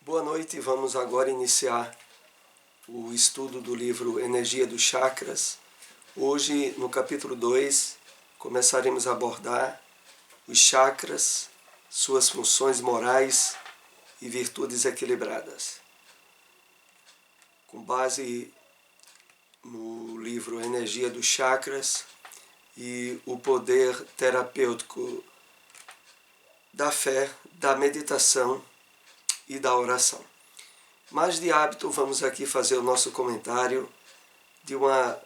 Boa noite, vamos agora iniciar o estudo do livro Energia dos Chakras. Hoje, no capítulo 2, começaremos a abordar os chakras, suas funções morais e virtudes equilibradas. Com base no livro Energia dos Chakras e o poder terapêutico da fé, da meditação e da oração. Mas de hábito vamos aqui fazer o nosso comentário de uma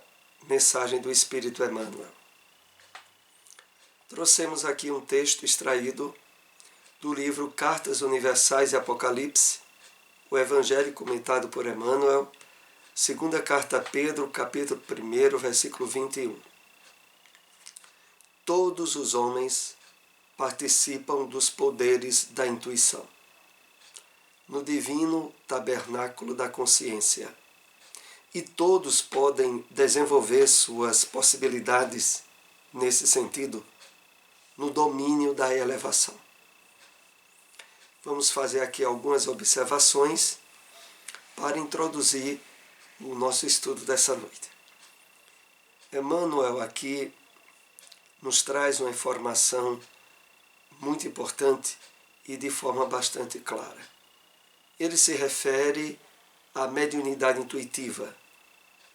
mensagem do Espírito Emmanuel. Trouxemos aqui um texto extraído do livro Cartas Universais e Apocalipse, o Evangelho comentado por Emmanuel, segunda carta a Pedro, capítulo 1, versículo 21. Todos os homens participam dos poderes da intuição, no divino tabernáculo da consciência, e todos podem desenvolver suas possibilidades nesse sentido, no domínio da elevação. Vamos fazer aqui algumas observações para introduzir o nosso estudo dessa noite. Emmanuel aqui nos traz uma informação muito importante e de forma bastante clara. Ele se refere à mediunidade intuitiva,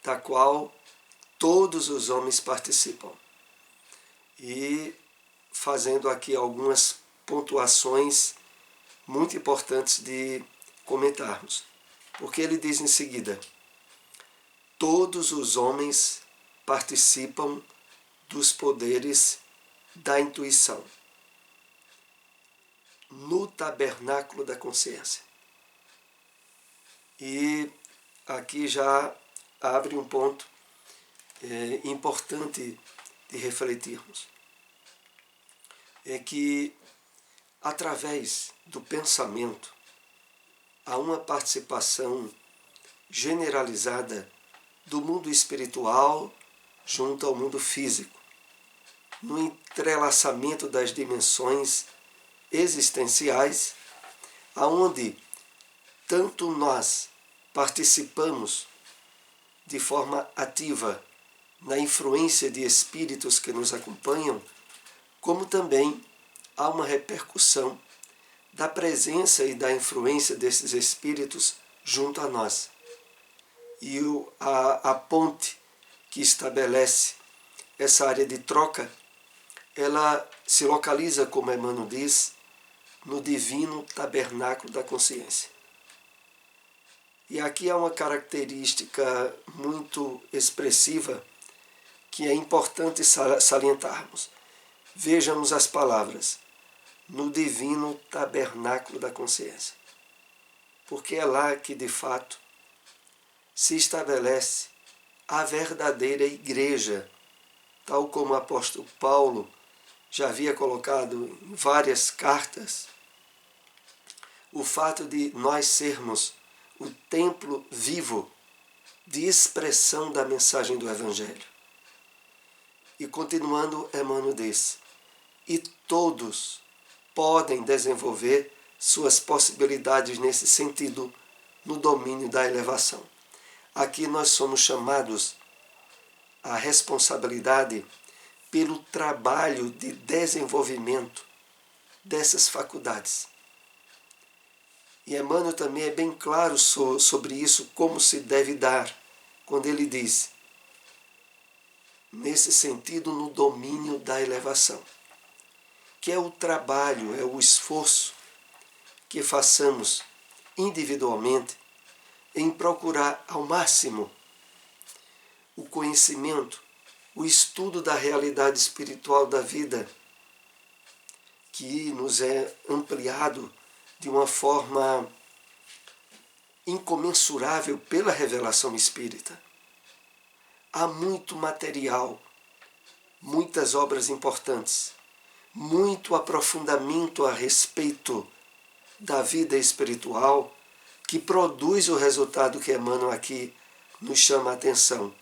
da qual todos os homens participam. E fazendo aqui algumas pontuações muito importantes de comentarmos. Porque ele diz em seguida: todos os homens participam dos poderes da intuição, no tabernáculo da consciência. E aqui já abre um ponto importante de refletirmos. É que, através do pensamento, há uma participação generalizada do mundo espiritual junto ao mundo físico, no entrelaçamento das dimensões existenciais, aonde tanto nós participamos de forma ativa na influência de espíritos que nos acompanham, como também há uma repercussão da presença e da influência desses espíritos junto a nós. E a ponte que estabelece essa área de troca, ela se localiza, como Emmanuel diz, no divino tabernáculo da consciência. E aqui há uma característica muito expressiva que é importante salientarmos. Vejamos as palavras: no divino tabernáculo da consciência. Porque é lá que, de fato, se estabelece a verdadeira igreja, tal como o apóstolo Paulo já havia colocado em várias cartas, o fato de nós sermos o templo vivo de expressão da mensagem do Evangelho. E continuando, Emmanuel diz: e todos podem desenvolver suas possibilidades nesse sentido, no domínio da elevação. Aqui nós somos chamados à responsabilidade pelo trabalho de desenvolvimento dessas faculdades. E Emmanuel também é bem claro sobre isso, como se deve dar, quando ele diz, nesse sentido, no domínio da elevação, que é o trabalho, é o esforço que façamos individualmente em procurar ao máximo o conhecimento, o estudo da realidade espiritual da vida, que nos é ampliado de uma forma incomensurável pela revelação espírita. Há muito material, muitas obras importantes, muito aprofundamento a respeito da vida espiritual que produz o resultado que Emmanuel aqui nos chama a atenção: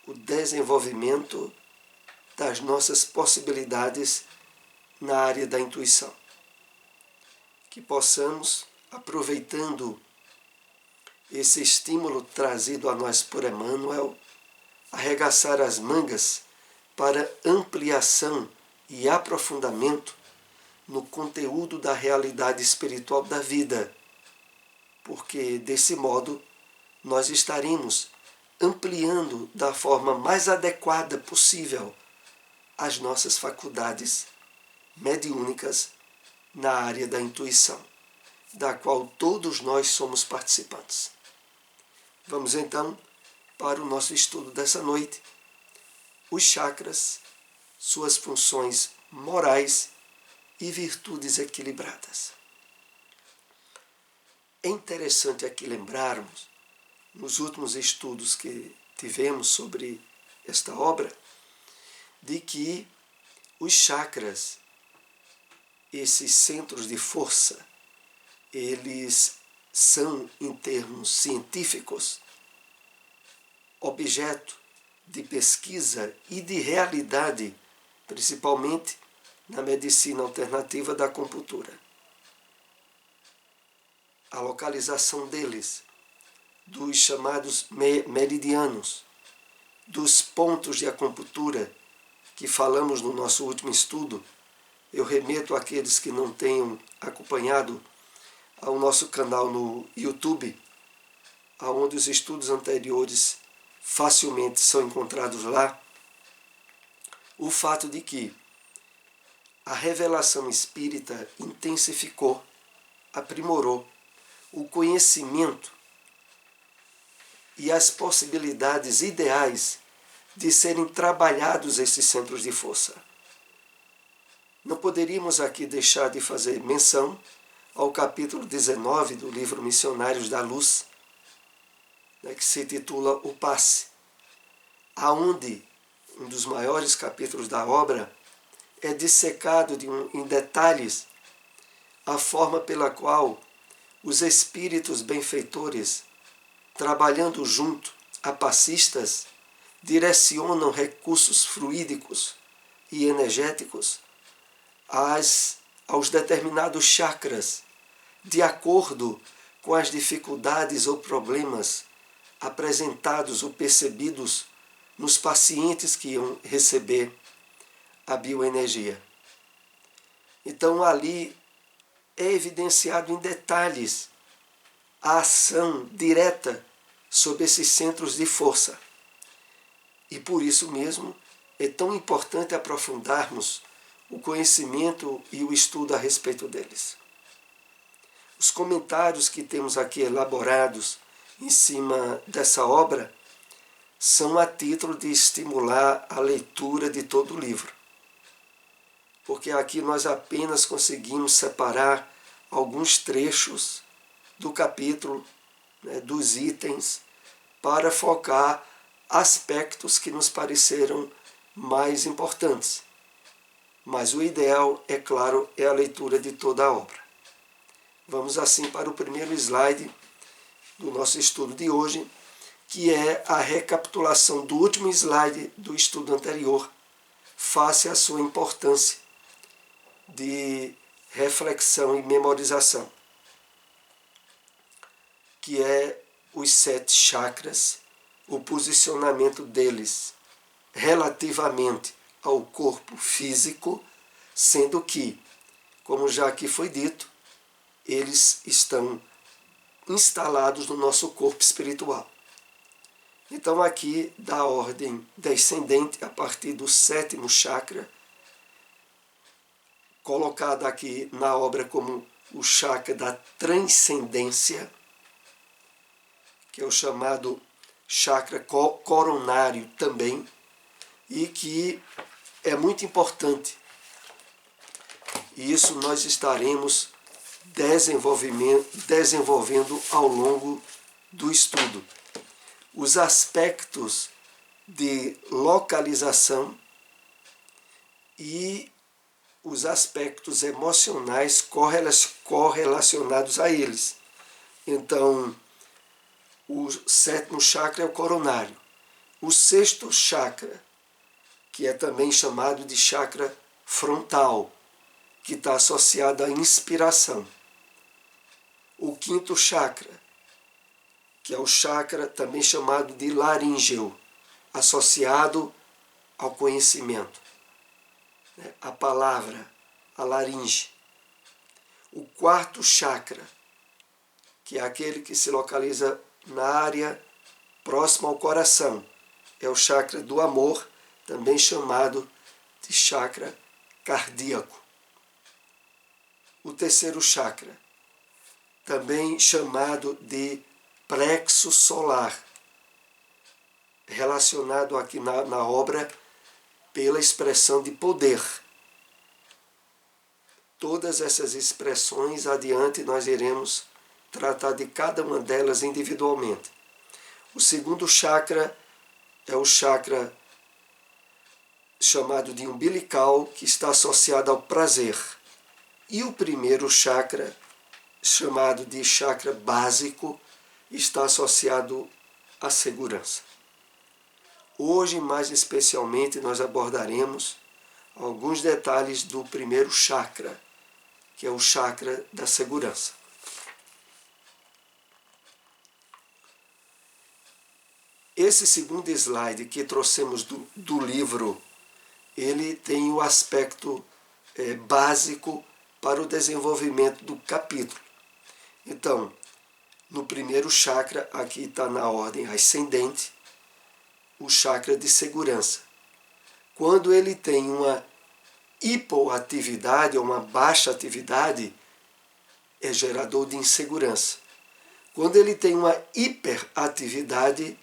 o desenvolvimento das nossas possibilidades na área da intuição. Que possamos, aproveitando esse estímulo trazido a nós por Emmanuel, arregaçar as mangas para ampliação e aprofundamento no conteúdo da realidade espiritual da vida, porque desse modo nós estaremos ampliando da forma mais adequada possível as nossas faculdades mediúnicas na área da intuição, da qual todos nós somos participantes. Vamos então para o nosso estudo dessa noite, os chakras, suas funções morais e virtudes equilibradas. É interessante aqui lembrarmos, nos últimos estudos que tivemos sobre esta obra, de que os chakras, esses centros de força, eles são, em termos científicos, objeto de pesquisa e de realidade, principalmente na medicina alternativa da acupuntura. A localização deles, dos chamados meridianos, dos pontos de acupuntura que falamos no nosso último estudo, eu remeto àqueles que não tenham acompanhado ao nosso canal no YouTube, onde os estudos anteriores facilmente são encontrados lá, o fato de que a revelação espírita intensificou, aprimorou o conhecimento e as possibilidades ideais de serem trabalhados esses centros de força. Não poderíamos aqui deixar de fazer menção ao capítulo 19 do livro Missionários da Luz, que se titula O Passe, aonde um dos maiores capítulos da obra é dissecado em detalhes a forma pela qual os espíritos benfeitores, trabalhando junto a passistas, direcionam recursos fluídicos e energéticos aos determinados chakras, de acordo com as dificuldades ou problemas apresentados ou percebidos nos pacientes que iam receber a bioenergia. Então ali é evidenciado em detalhes a ação direta sobre esses centros de força. E por isso mesmo é tão importante aprofundarmos o conhecimento e o estudo a respeito deles. Os comentários que temos aqui elaborados em cima dessa obra são a título de estimular a leitura de todo o livro, porque aqui nós apenas conseguimos separar alguns trechos do capítulo, dos itens, para focar aspectos que nos pareceram mais importantes. Mas o ideal, é claro, é a leitura de toda a obra. Vamos assim para o primeiro slide do nosso estudo de hoje, que é a recapitulação do último slide do estudo anterior, face à sua importância de reflexão e memorização, que é os 7 chakras, o posicionamento deles relativamente ao corpo físico, sendo que, como já aqui foi dito, eles estão instalados no nosso corpo espiritual. Então aqui, da ordem descendente, a partir do 7º chakra, colocado aqui na obra como o chakra da transcendência, que é o chamado chakra coronário também, e que é muito importante. E isso nós estaremos desenvolvendo ao longo do estudo. Os aspectos de localização e os aspectos emocionais correlacionados a eles. Então, o 7º chakra é o coronário. O 6º chakra, que é também chamado de chakra frontal, que está associado à inspiração. O 5º chakra, que é o chakra também chamado de laríngeo, associado ao conhecimento. A palavra, a laringe. O quarto chakra, que é aquele que se localiza na área próxima ao coração, é o chakra do amor, também chamado de chakra cardíaco. O terceiro chakra, também chamado de plexo solar, relacionado aqui na obra pela expressão de poder. Todas essas expressões adiante nós iremos tratar de cada uma delas individualmente. O segundo chakra é o chakra chamado de umbilical, que está associado ao prazer. E o primeiro chakra, chamado de chakra básico, está associado à segurança. Hoje, mais especialmente, nós abordaremos alguns detalhes do primeiro chakra, que é o chakra da segurança. Esse segundo slide que trouxemos do livro, ele tem o aspecto básico para o desenvolvimento do capítulo. Então, no primeiro chakra, aqui está na ordem ascendente, o chakra de segurança. Quando ele tem uma hipoatividade ou uma baixa atividade, é gerador de insegurança. Quando ele tem uma hiperatividade,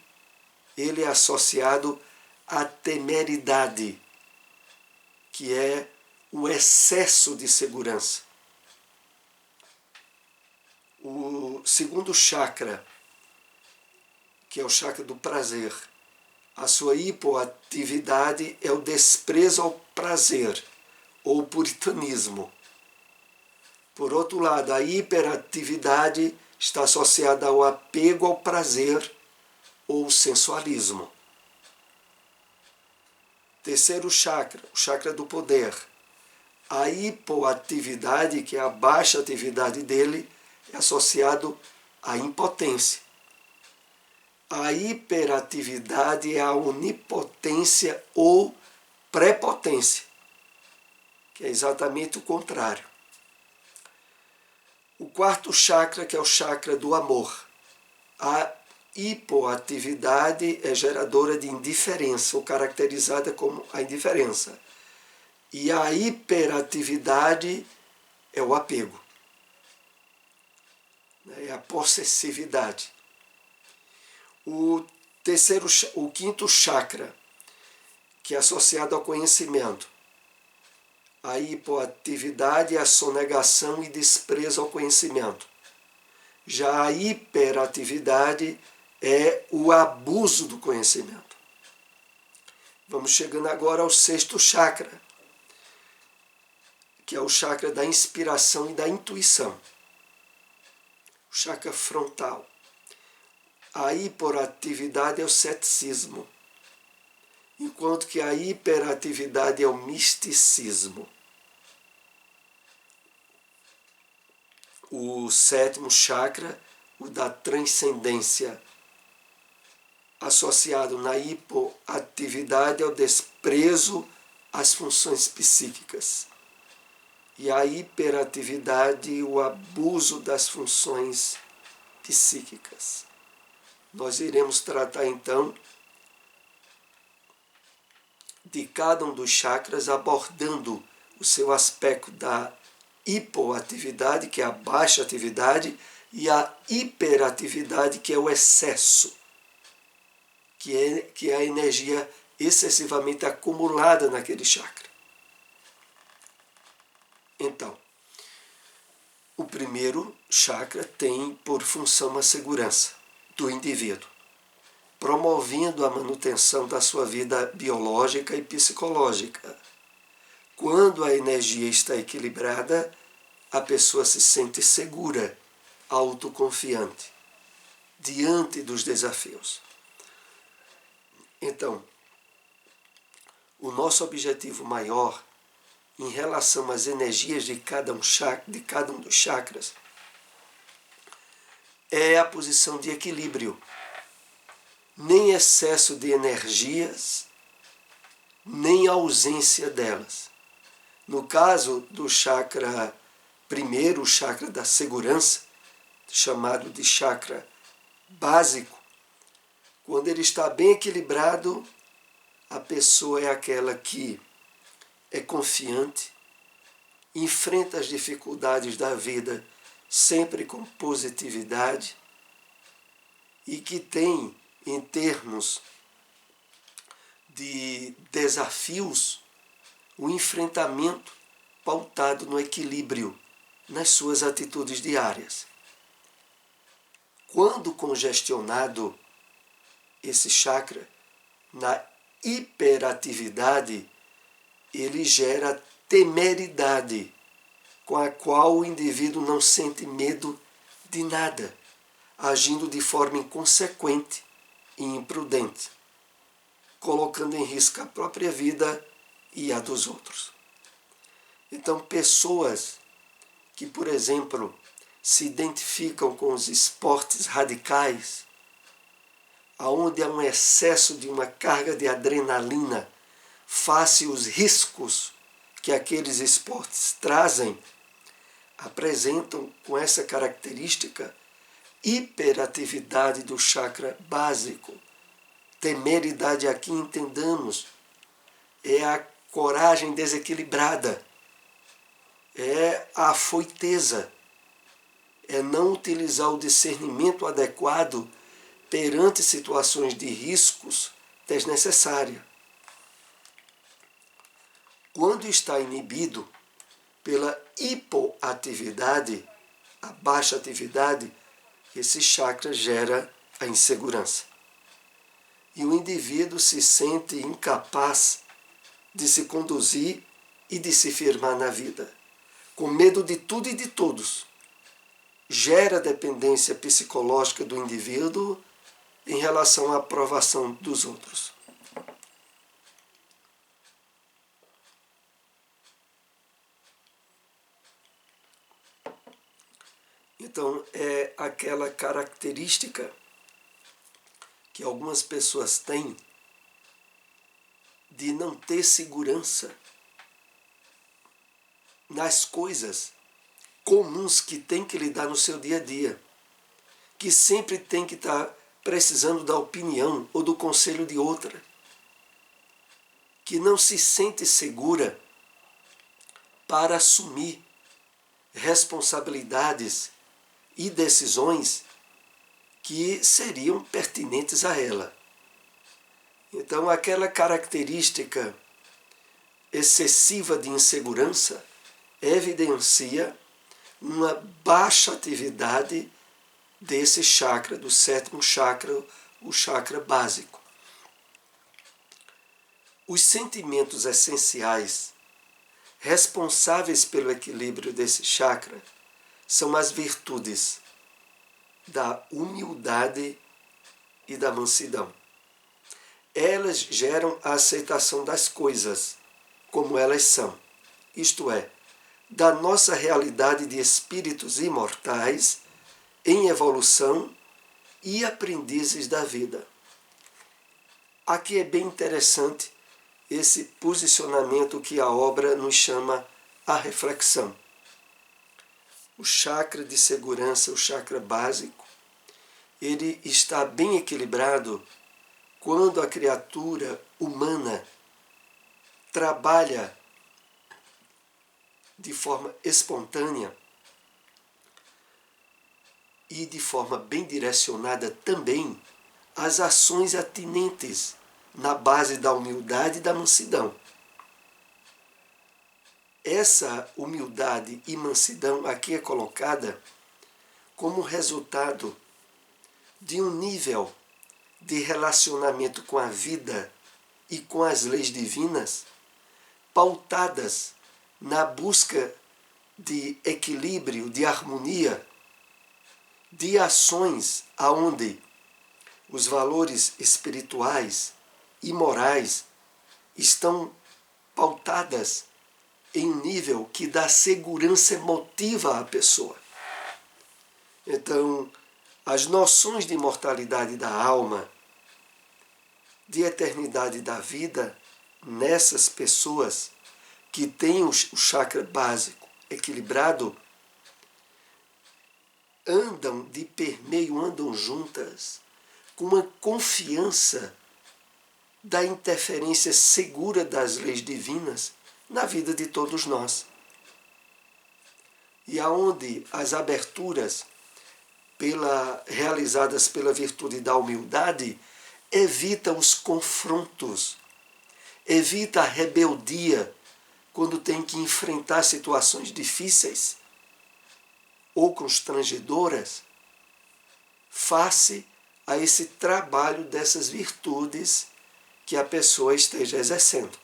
ele é associado à temeridade, que é o excesso de segurança. O segundo chakra, que é o chakra do prazer, a sua hipoatividade é o desprezo ao prazer, ou o puritanismo. Por outro lado, a hiperatividade está associada ao apego ao prazer, ou sensualismo. Terceiro chakra, o chakra do poder. A hipoatividade, que é a baixa atividade dele, é associado à impotência. A hiperatividade é a onipotência ou prepotência, que é exatamente o contrário. O quarto chakra, que é o chakra do amor. A hipoatividade é geradora de indiferença, ou caracterizada como a indiferença. E a hiperatividade é o apego, é a possessividade. O quinto chakra, que é associado ao conhecimento. A hipoatividade é a sonegação e desprezo ao conhecimento. Já a hiperatividade é o abuso do conhecimento. Vamos chegando agora ao sexto chakra, que é o chakra da inspiração e da intuição. O chakra frontal. A hiperatividade é o ceticismo, enquanto que a hiperatividade é o misticismo. O sétimo chakra, o da transcendência, associado na hipoatividade ao desprezo às funções psíquicas. E a hiperatividade, o abuso das funções psíquicas. Nós iremos tratar então de cada um dos chakras, abordando o seu aspecto da hipoatividade, que é a baixa atividade, e a hiperatividade, que é o excesso, que é a energia excessivamente acumulada naquele chakra. Então, o primeiro chakra tem por função a segurança do indivíduo, promovendo a manutenção da sua vida biológica e psicológica. Quando a energia está equilibrada, a pessoa se sente segura, autoconfiante, diante dos desafios. Então, o nosso objetivo maior em relação às energias de cada um dos chakras é a posição de equilíbrio. Nem excesso de energias, nem ausência delas. No caso do chakra primeiro, o chakra da segurança, chamado de chakra básico, quando ele está bem equilibrado, a pessoa é aquela que é confiante, enfrenta as dificuldades da vida sempre com positividade e que tem, em termos de desafios, o enfrentamento pautado no equilíbrio nas suas atitudes diárias. Quando congestionado, esse chakra, na hiperatividade, ele gera temeridade, com a qual o indivíduo não sente medo de nada, agindo de forma inconsequente e imprudente, colocando em risco a própria vida e a dos outros. Então, pessoas que, por exemplo, se identificam com os esportes radicais, aonde há um excesso de uma carga de adrenalina face aos riscos que aqueles esportes trazem, apresentam com essa característica hiperatividade do chakra básico. Temeridade aqui, entendamos, é a coragem desequilibrada, é a afoiteza, é não utilizar o discernimento adequado perante situações de riscos desnecessários. Quando está inibido pela hipoatividade, a baixa atividade, esse chakra gera a insegurança. E o indivíduo se sente incapaz de se conduzir e de se firmar na vida, com medo de tudo e de todos. Gera dependência psicológica do indivíduo em relação à aprovação dos outros. Então, é aquela característica que algumas pessoas têm de não ter segurança nas coisas comuns que tem que lidar no seu dia a dia, que sempre tem que estar precisando da opinião ou do conselho de outra, que não se sente segura para assumir responsabilidades e decisões que seriam pertinentes a ela. Então, aquela característica excessiva de insegurança evidencia uma baixa atividade desse chakra, do sétimo chakra, o chakra básico. Os sentimentos essenciais responsáveis pelo equilíbrio desse chakra são as virtudes da humildade e da mansidão. Elas geram a aceitação das coisas como elas são, isto é, da nossa realidade de espíritos imortais em evolução e aprendizes da vida. Aqui é bem interessante esse posicionamento que a obra nos chama à reflexão. O chakra de segurança, o chakra básico, ele está bem equilibrado quando a criatura humana trabalha de forma espontânea e de forma bem direcionada também as ações atinentes na base da humildade e da mansidão. Essa humildade e mansidão aqui é colocada como resultado de um nível de relacionamento com a vida e com as leis divinas pautadas na busca de equilíbrio, de harmonia, de ações aonde os valores espirituais e morais estão pautadas em um nível que dá segurança emotiva à pessoa. Então, as noções de imortalidade da alma, de eternidade da vida, nessas pessoas que têm o chakra básico equilibrado, andam de permeio, andam juntas, com uma confiança da interferência segura das leis divinas na vida de todos nós. E aonde as aberturas realizadas pela virtude da humildade evita os confrontos, evita a rebeldia quando tem que enfrentar situações difíceis ou constrangedoras, face a esse trabalho dessas virtudes que a pessoa esteja exercendo.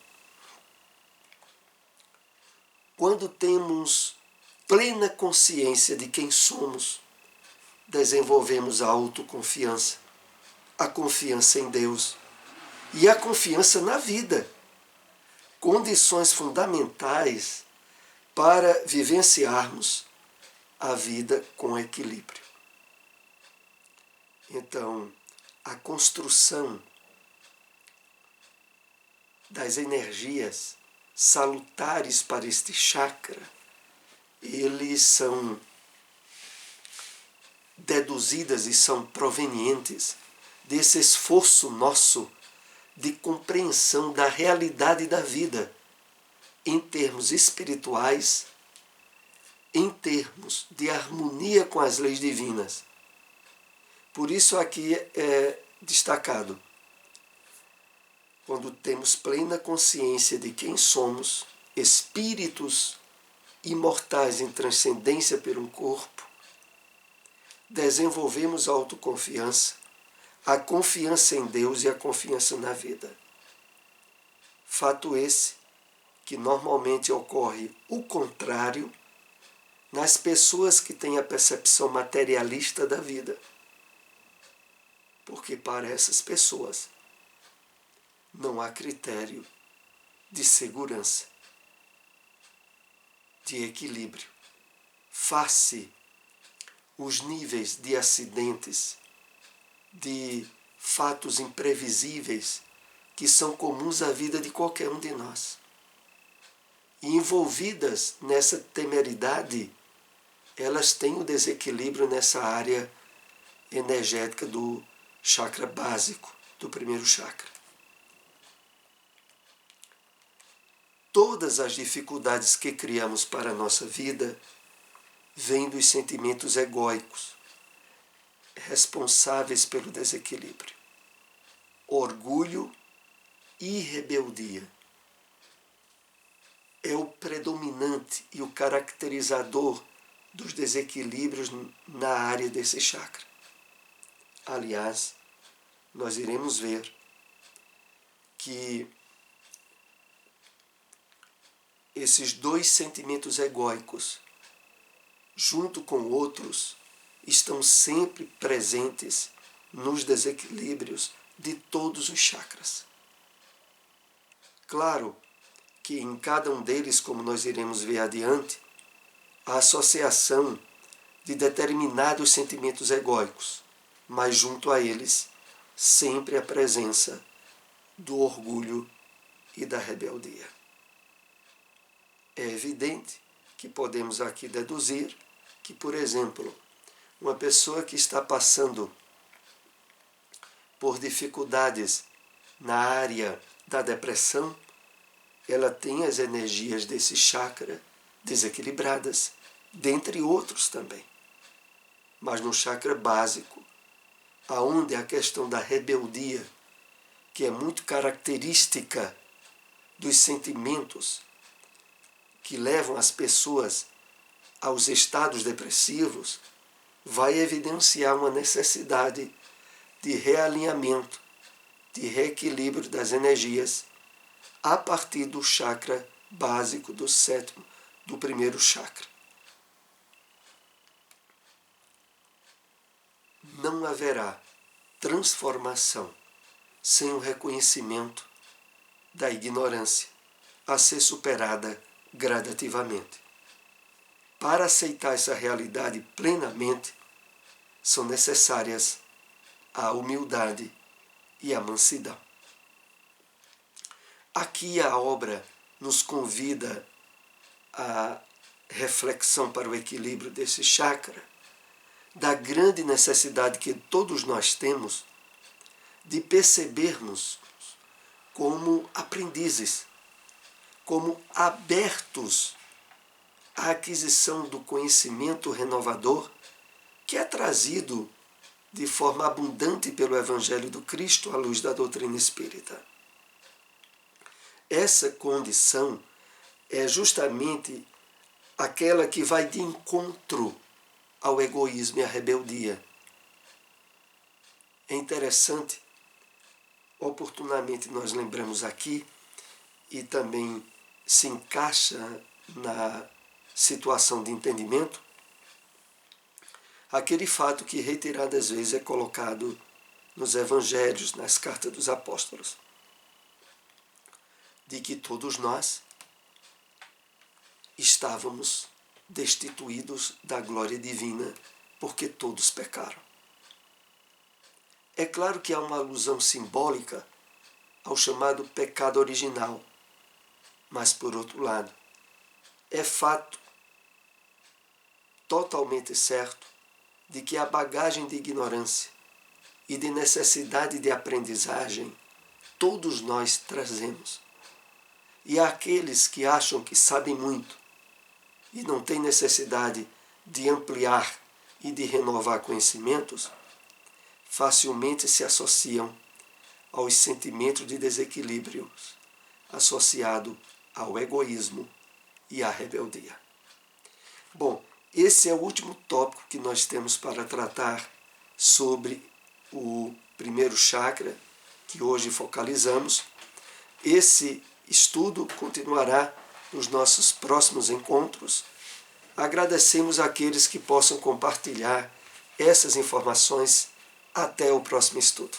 Quando temos plena consciência de quem somos, desenvolvemos a autoconfiança, a confiança em Deus e a confiança na vida, condições fundamentais para vivenciarmos a vida com equilíbrio. Então, a construção das energias salutares para este chakra, eles são deduzidas e são provenientes desse esforço nosso de compreensão da realidade da vida em termos espirituais, em termos de harmonia com as leis divinas. Por isso aqui é destacado, quando temos plena consciência de quem somos, espíritos imortais em transcendência pelo corpo, desenvolvemos a autoconfiança, a confiança em Deus e a confiança na vida. Fato esse que normalmente ocorre o contrário nas pessoas que têm a percepção materialista da vida. Porque para essas pessoas não há critério de segurança, de equilíbrio, face os níveis de acidentes, de fatos imprevisíveis que são comuns à vida de qualquer um de nós. E envolvidas nessa temeridade, elas têm o desequilíbrio nessa área energética do chakra básico, do primeiro chakra. Todas as dificuldades que criamos para a nossa vida vêm dos sentimentos egóicos, responsáveis pelo desequilíbrio. Orgulho e rebeldia é o predominante e o caracterizador dos desequilíbrios na área desse chakra. Aliás, nós iremos ver que esses dois sentimentos egóicos, junto com outros, estão sempre presentes nos desequilíbrios de todos os chakras. Claro que em cada um deles, como nós iremos ver adiante, a associação de determinados sentimentos egóicos, mas junto a eles sempre a presença do orgulho e da rebeldia. É evidente que podemos aqui deduzir que, por exemplo, uma pessoa que está passando por dificuldades na área da depressão, ela tem as energias desse chakra desequilibradas, dentre outros também. Mas no chakra básico, aonde a questão da rebeldia, que é muito característica dos sentimentos que levam as pessoas aos estados depressivos, vai evidenciar uma necessidade de realinhamento, de reequilíbrio das energias a partir do chakra básico do sétimo, do primeiro chakra. Não haverá transformação sem o reconhecimento da ignorância a ser superada gradativamente. Para aceitar essa realidade plenamente, são necessárias a humildade e a mansidão. Aqui a obra nos convida à reflexão para o equilíbrio desse chakra, da grande necessidade que todos nós temos de percebermos como aprendizes, como abertos à aquisição do conhecimento renovador que é trazido de forma abundante pelo Evangelho do Cristo à luz da doutrina espírita. Essa condição é justamente aquela que vai de encontro ao egoísmo e à rebeldia. É interessante, oportunamente nós lembramos aqui, e também se encaixa na situação de entendimento, aquele fato que reiteradas vezes é colocado nos evangelhos, nas cartas dos apóstolos, de que todos nós estávamos destituídos da glória divina porque todos pecaram. É claro que há uma alusão simbólica ao chamado pecado original, mas, por outro lado, é fato totalmente certo de que a bagagem de ignorância e de necessidade de aprendizagem todos nós trazemos. E há aqueles que acham que sabem muito e não têm necessidade de ampliar e de renovar conhecimentos, facilmente se associam aos sentimentos de desequilíbrio associado ao egoísmo e à rebeldia. Bom, esse é o último tópico que nós temos para tratar sobre o primeiro chakra, que hoje focalizamos. Esse estudo continuará nos nossos próximos encontros. Agradecemos àqueles que possam compartilhar essas informações. Até o próximo estudo.